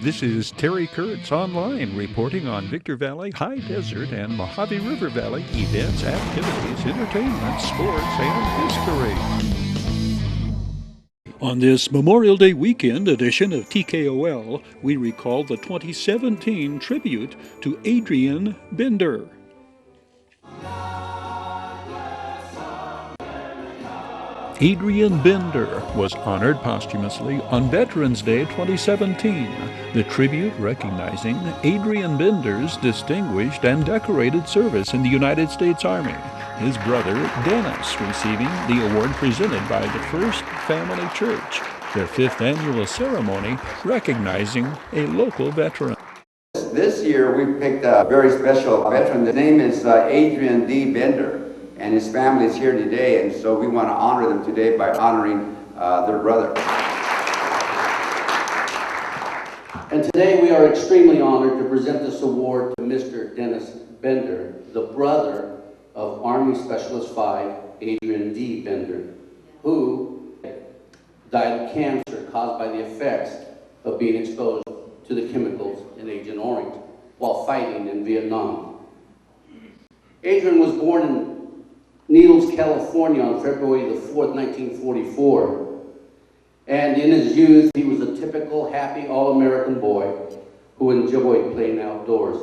This is Terry Kurtz online reporting on Victor Valley, High Desert, and Mojave River Valley events, activities, entertainment, sports, and history. On this Memorial Day weekend edition of TKOL, we recall the 2017 tribute to Adrian Bender. Adrian Bender was honored posthumously on Veterans Day 2017, the tribute recognizing Adrian Bender's distinguished and decorated service in the United States Army, his brother Dennis receiving the award presented by the First Family Church, their 5th annual ceremony recognizing a local veteran. This year we picked a very special veteran. His name is Adrian D. Bender. And his family is here today, and so we want to honor them today by honoring their brother. And today we are extremely honored to present this award to Mr. Dennis Bender, the brother of Army Specialist 5, Adrian D. Bender, who died of cancer caused by the effects of being exposed to the chemicals in Agent Orange while fighting in Vietnam. Adrian was born in Needles, California on February the 4th, 1944. And in his youth, he was a typical happy all-American boy who enjoyed playing outdoors.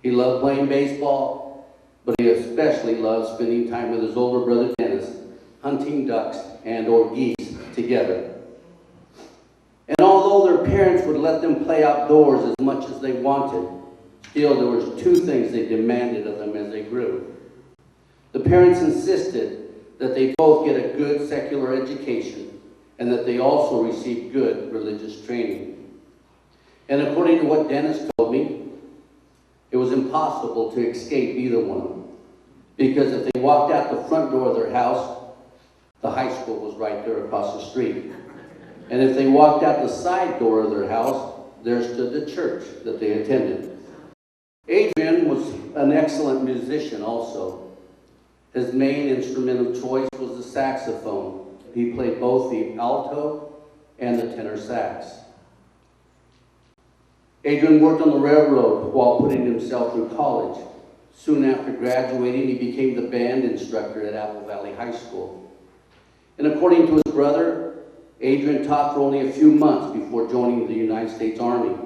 He loved playing baseball, but he especially loved spending time with his older brother Dennis, hunting ducks and or geese together. And although their parents would let them play outdoors as much as they wanted, still there was 2 things they demanded of them as they grew. The parents insisted that they both get a good secular education and that they also receive good religious training. And according to what Dennis told me, it was impossible to escape either one of them, because if they walked out the front door of their house, the high school was right there across the street. And if they walked out the side door of their house, there stood the church that they attended. Adrian was an excellent musician also. His main instrument of choice was the saxophone. He played both the alto and the tenor sax. Adrian worked on the railroad while putting himself through college. Soon after graduating, he became the band instructor at Apple Valley High School. And according to his brother, Adrian taught for only a few months before joining the United States Army.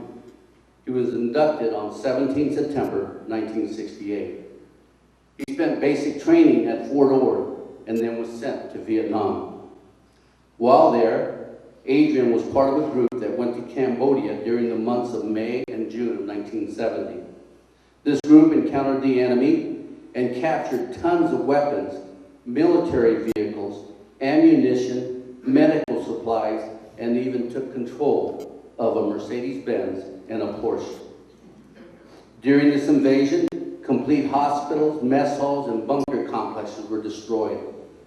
He was inducted on 17 September 1968. He spent basic training at Fort Ord and then was sent to Vietnam. While there, Adrian was part of a group that went to Cambodia during the months of May and June of 1970. This group encountered the enemy and captured tons of weapons, military vehicles, ammunition, medical supplies, and even took control of a Mercedes-Benz and a Porsche. During this invasion, complete hospitals, mess halls, and bunker complexes were destroyed,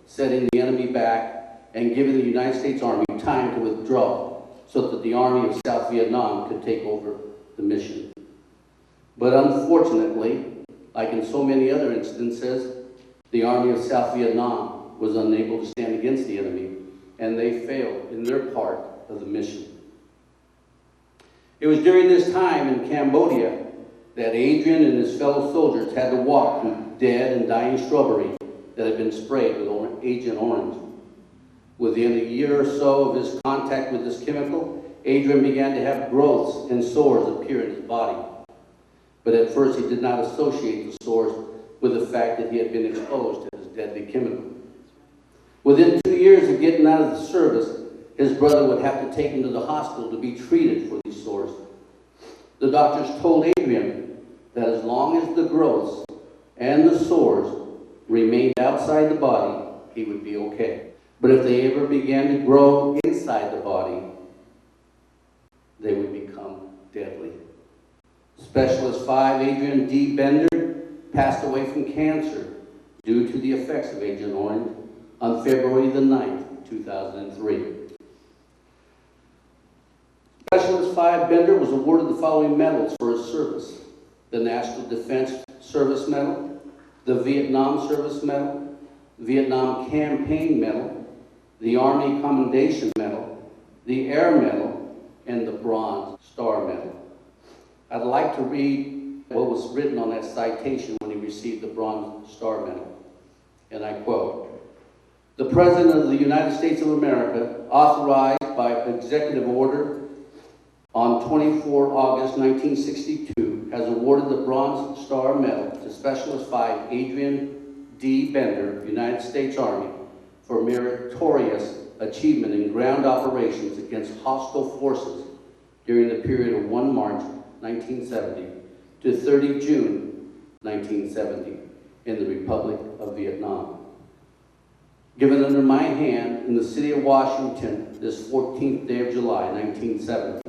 setting the enemy back and giving the United States Army time to withdraw so that the Army of South Vietnam could take over the mission. But unfortunately, like in so many other instances, the Army of South Vietnam was unable to stand against the enemy, and they failed in their part of the mission. It was during this time in Cambodia that Adrian and his fellow soldiers had to walk through dead and dying shrubbery that had been sprayed with Agent Orange. Within a year or so of his contact with this chemical, Adrian began to have growths and sores appear in his body. But at first he did not associate the sores with the fact that he had been exposed to this deadly chemical. Within 2 years of getting out of the service, his brother would have to take him to the hospital to be treated for these sores. The doctors told Adrian that as long as the growths and the sores remained outside the body, he would be okay. But if they ever began to grow inside the body, they would become deadly. Specialist 5, Adrian D. Bender, passed away from cancer due to the effects of Agent Orange on February the 9th, 2003. Specialist 5 Bender was awarded the following medals for his service: the National Defense Service Medal, the Vietnam Service Medal, Vietnam Campaign Medal, the Army Commendation Medal, the Air Medal, and the Bronze Star Medal. I'd like to read what was written on that citation when he received the Bronze Star Medal. And I quote, "The President of the United States of America, authorized by executive order on 24 August 1962, has awarded the Bronze Star Medal to Specialist 5 Adrian D. Bender, United States Army, for meritorious achievement in ground operations against hostile forces during the period of 1 March 1970 to 30 June 1970 in the Republic of Vietnam. Given under my hand in the city of Washington this 14th day of July 1970,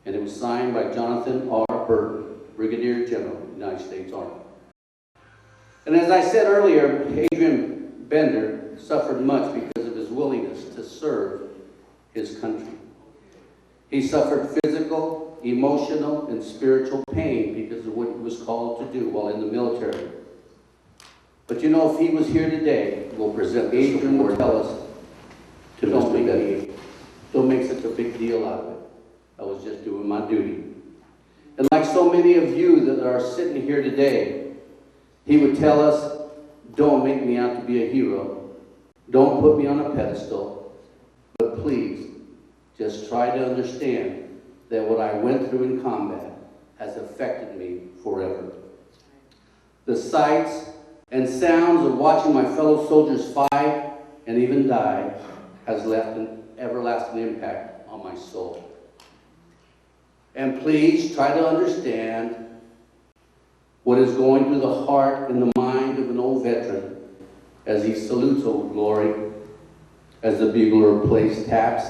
and it was signed by Jonathan R. Burton, Brigadier General, United States Army." And as I said earlier, Adrian Bender suffered much because of his willingness to serve his country. He suffered physical, emotional, and spiritual pain because of what he was called to do while in the military. But you know, if he was here today, we'll present Adrian will tell us to Mr. Bender. Don't make such a big deal out of it. I was just doing my duty. And like so many of you that are sitting here today, he would tell us, don't make me out to be a hero. Don't put me on a pedestal. But please, just try to understand that what I went through in combat has affected me forever. The sights and sounds of watching my fellow soldiers fight and even die has left an everlasting impact on my soul. And please try to understand what is going through the heart and the mind of an old veteran as he salutes Old Glory, as the bugler plays taps,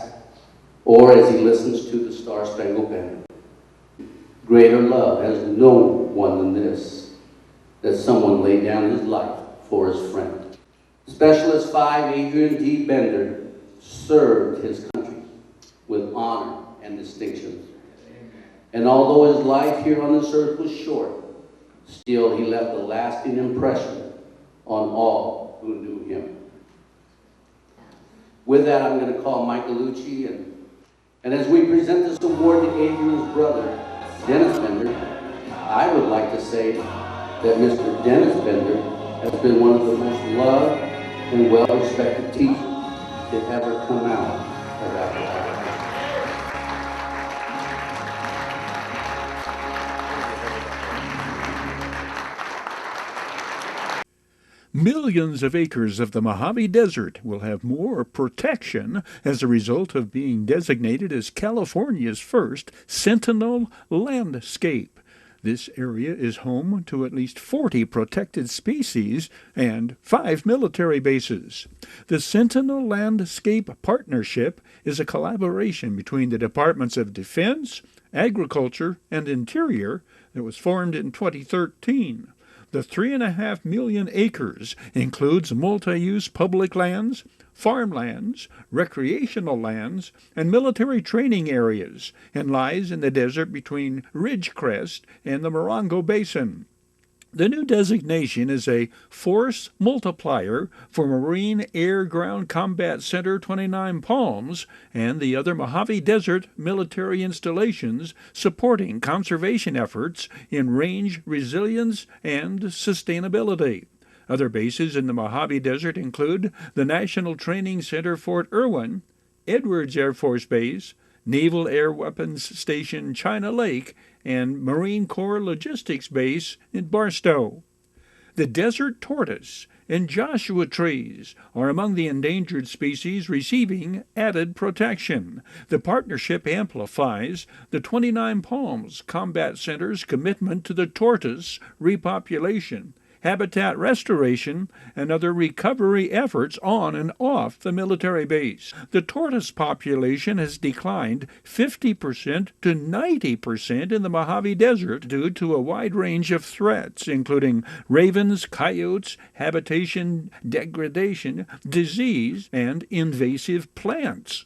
or as he listens to the Star-Spangled Banner. Greater love has no one than this, that someone laid down his life for his friend. Specialist 5 Adrian D. Bender served his country with honor and distinction. And although his life here on this earth was short, still he left a lasting impression on all who knew him. With that, I'm going to call Mike Gallucci, and as we present this award to Adrian's brother, Dennis Bender, I would like to say that Mr. Dennis Bender has been one of the most loved and well-respected teachers to ever come out of Apple Valley. Millions of acres of the Mojave Desert will have more protection as a result of being designated as California's first Sentinel landscape. This area is home to at least 40 protected species and 5 military bases. The Sentinel Landscape Partnership is a collaboration between the Departments of Defense, Agriculture, and Interior that was formed in 2013. The 3.5 million acres includes multi-use public lands, farmlands, recreational lands, and military training areas, and lies in the desert between Ridgecrest and the Morongo Basin. The new designation is a force multiplier for Marine Air Ground Combat Center 29 Palms and the other Mojave Desert military installations supporting conservation efforts in range resilience and sustainability. Other bases in the Mojave Desert include the National Training Center Fort Irwin, Edwards Air Force Base, Naval Air Weapons Station China Lake, and Marine Corps Logistics Base in Barstow. The desert tortoise and Joshua trees are among the endangered species receiving added protection. The partnership amplifies the 29 Palms Combat Center's commitment to the tortoise repopulation, habitat restoration, and other recovery efforts on and off the military base. The tortoise population has declined 50% to 90% in the Mojave Desert due to a wide range of threats, including ravens, coyotes, habitation degradation, disease, and invasive plants.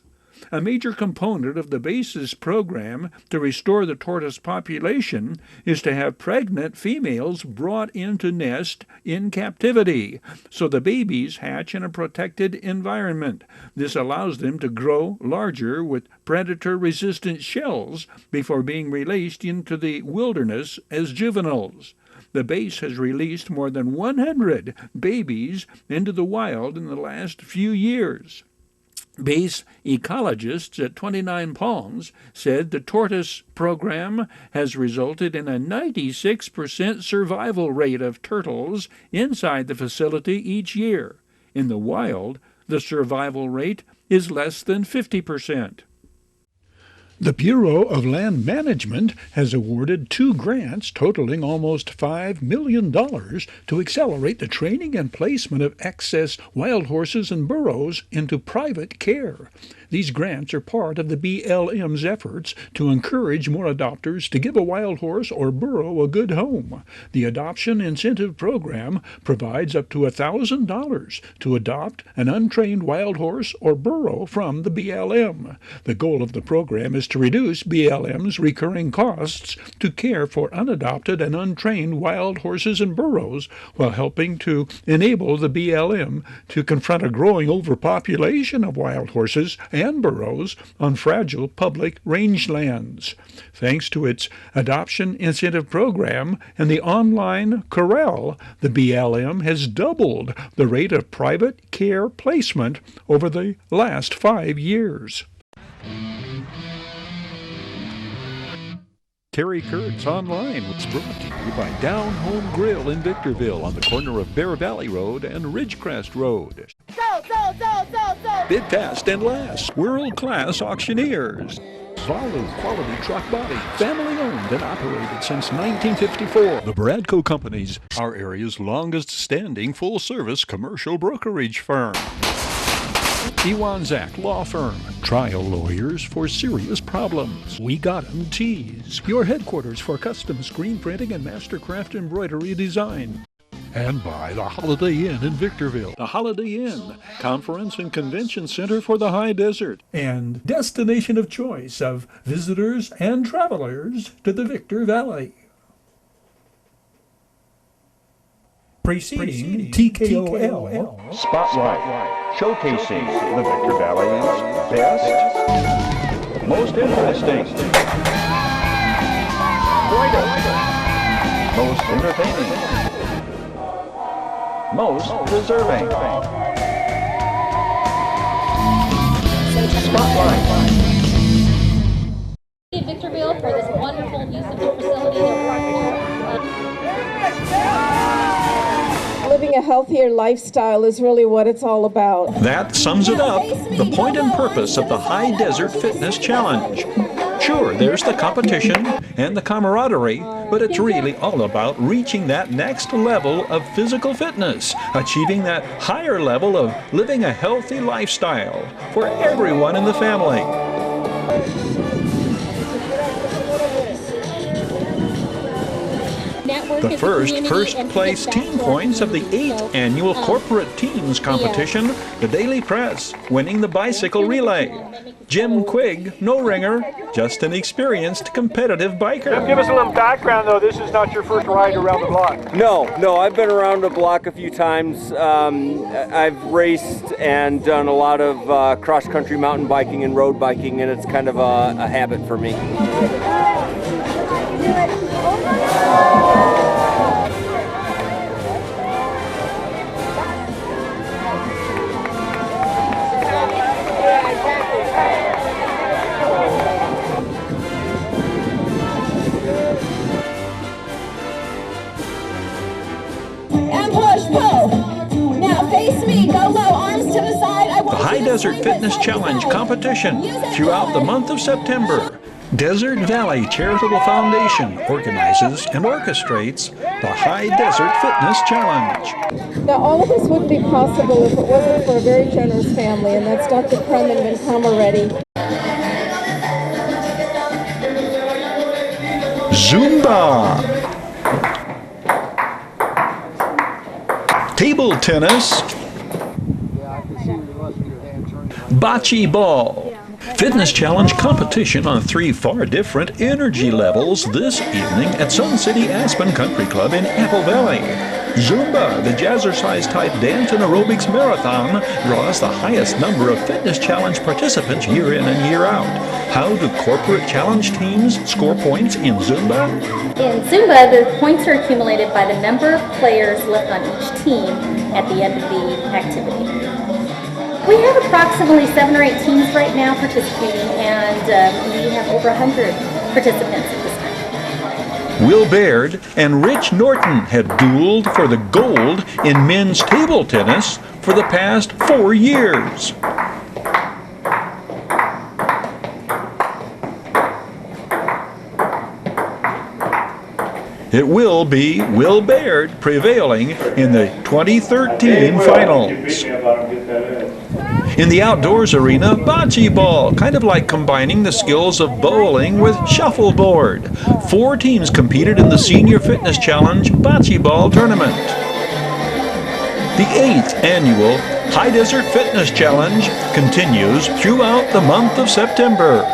A major component of the base's program to restore the tortoise population is to have pregnant females brought into nest in captivity, so the babies hatch in a protected environment. This allows them to grow larger with predator-resistant shells before being released into the wilderness as juveniles. The base has released more than 100 babies into the wild in the last few years. Base ecologists at 29 Palms said the tortoise program has resulted in a 96% survival rate of turtles inside the facility each year. In the wild, the survival rate is less than 50%. The Bureau of Land Management has awarded 2 grants totaling almost $5 million to accelerate the training and placement of excess wild horses and burros into private care. These grants are part of the BLM's efforts to encourage more adopters to give a wild horse or burro a good home. The Adoption Incentive Program provides up to $1,000 to adopt an untrained wild horse or burro from the BLM. The goal of the program is to reduce BLM's recurring costs to care for unadopted and untrained wild horses and burros, while helping to enable the BLM to confront a growing overpopulation of wild horses and burros on fragile public rangelands. Thanks to its Adoption Incentive Program and the online corral, the BLM has doubled the rate of private care placement over the last 5 years. Terry Kurtz Online was brought to you by Down Home Grill in Victorville on the corner of Bear Valley Road and Ridgecrest Road. Bid fast and last. World-class auctioneers. Zolu Quality Truck Body. Family owned and operated since 1954. The Bradco Companies, our area's longest-standing full-service commercial brokerage firm. Iwanzak Law Firm, trial lawyers for serious problems. We Got 'em Tees, your headquarters for custom screen printing and mastercraft embroidery design. And by the Holiday Inn in Victorville, the Holiday Inn, conference and convention center for the high desert, and destination of choice of visitors and travelers to the Victor Valley. Preceding TKOL Spotlight, showcasing the Victor Valley's best, most interesting, brightest, most entertaining, most deserving. Spotlight. In Victorville for this wonderful musical facility. Living a healthier lifestyle is really what it's all about. That sums it up, the point and purpose of the High Desert Fitness Challenge. Sure, there's the competition and the camaraderie, but it's really all about reaching that next level of physical fitness, achieving that higher level of living a healthy lifestyle for everyone in the family. The first place team points of the 8th annual Corporate Teams competition, the Daily Press, winning the bicycle relay. Jim Quigg, no ringer, just an experienced competitive biker. Give us a little background, though. This is not your first ride around the block. No, I've been around the block a few times. I've raced and done a lot of cross-country mountain biking and road biking, and it's kind of a habit for me. The High Desert Fitness Challenge competition throughout the month of September. Desert Valley Charitable Foundation organizes and orchestrates the High Desert Fitness Challenge. Now, all of this wouldn't be possible if it wasn't for a very generous family, and that's Dr. Crum and Vincama Reddy. Zumba. Table tennis. Bocce ball. Fitness Challenge competition on 3 far different energy levels this evening at Sun City Aspen Country Club in Apple Valley. Zumba, the jazzercise type dance and aerobics marathon, draws the highest number of Fitness Challenge participants year in and year out. How do corporate challenge teams score points in Zumba? In Zumba, the points are accumulated by the number of players left on each team at the end of the activity. We have approximately 7 or 8 teams right now participating, and we have over 100 participants at this time. Will Baird and Rich Norton have dueled for the gold in men's table tennis for the past 4 years. It will be Will Baird prevailing in the 2013 finals. In the outdoors arena, bocce ball, kind of like combining the skills of bowling with shuffleboard. 4 teams competed in the Senior Fitness Challenge bocce ball tournament. The 8th annual High Desert Fitness Challenge continues throughout the month of September.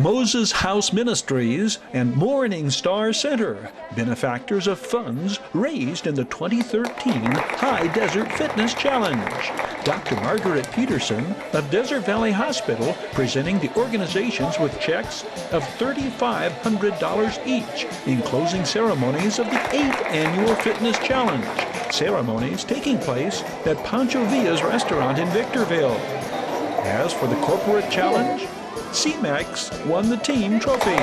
Moses House Ministries, and Morning Star Center, benefactors of funds raised in the 2013 High Desert Fitness Challenge. Dr. Margaret Peterson of Desert Valley Hospital presenting the organizations with checks of $3,500 each in closing ceremonies of the 8th Annual Fitness Challenge. Ceremonies taking place at Pancho Villa's restaurant in Victorville. As for the corporate challenge, CMAX won the team trophy.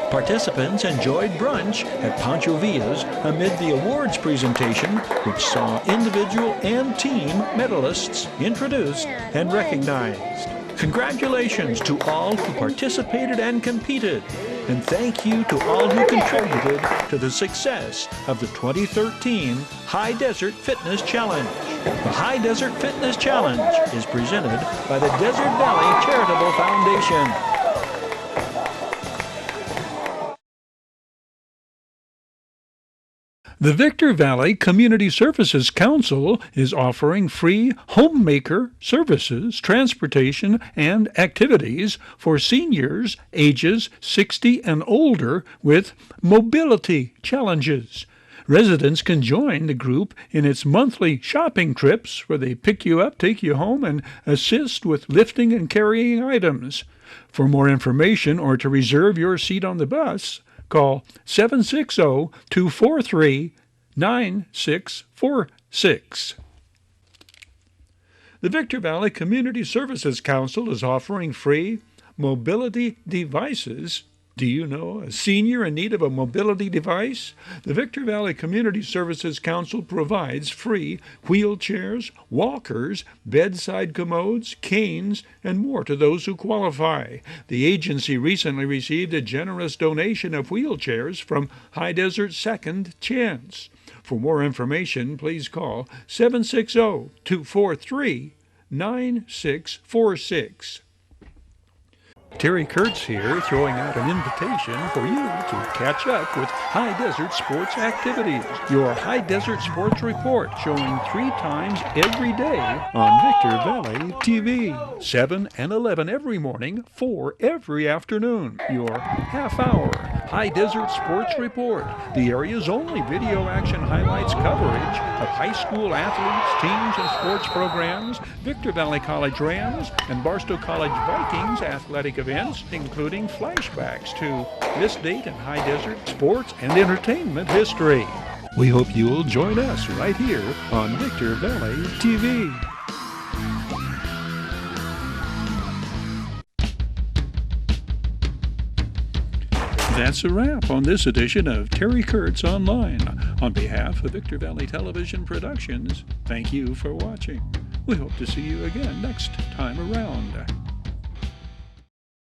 Participants enjoyed brunch at Pancho Villa's amid the awards presentation, which saw individual and team medalists introduced and recognized. Congratulations to all who participated and competed, and thank you to all who contributed to the success of the 2013 High Desert Fitness Challenge. The High Desert Fitness Challenge is presented by the Desert Valley Charitable Foundation. The Victor Valley Community Services Council is offering free homemaker services, transportation, and activities for seniors ages 60 and older with mobility challenges. Residents can join the group in its monthly shopping trips where they pick you up, take you home, and assist with lifting and carrying items. For more information or to reserve your seat on the bus, call 760-243-9646. The Victor Valley Community Services Council is offering free mobility devices. Do you know a senior in need of a mobility device? The Victor Valley Community Services Council provides free wheelchairs, walkers, bedside commodes, canes, and more to those who qualify. The agency recently received a generous donation of wheelchairs from High Desert Second Chance. For more information, please call 760-243-9646. Terry Kurtz here, throwing out an invitation for you to catch up with High Desert Sports activities. Your High Desert Sports Report, showing 3 times every day on Victor Valley TV. 7 and 11 every morning, 4 every afternoon. Your half-hour High Desert Sports Report, the area's only video action highlights coverage of high school athletes, teams, and sports programs, Victor Valley College Rams and Barstow College Vikings athletic events, including flashbacks to this date in High Desert sports and entertainment history. We hope you'll join us right here on Victor Valley TV. That's a wrap on this edition of Terry Kurtz Online. On behalf of Victor Valley Television Productions, thank you for watching. We hope to see you again next time around.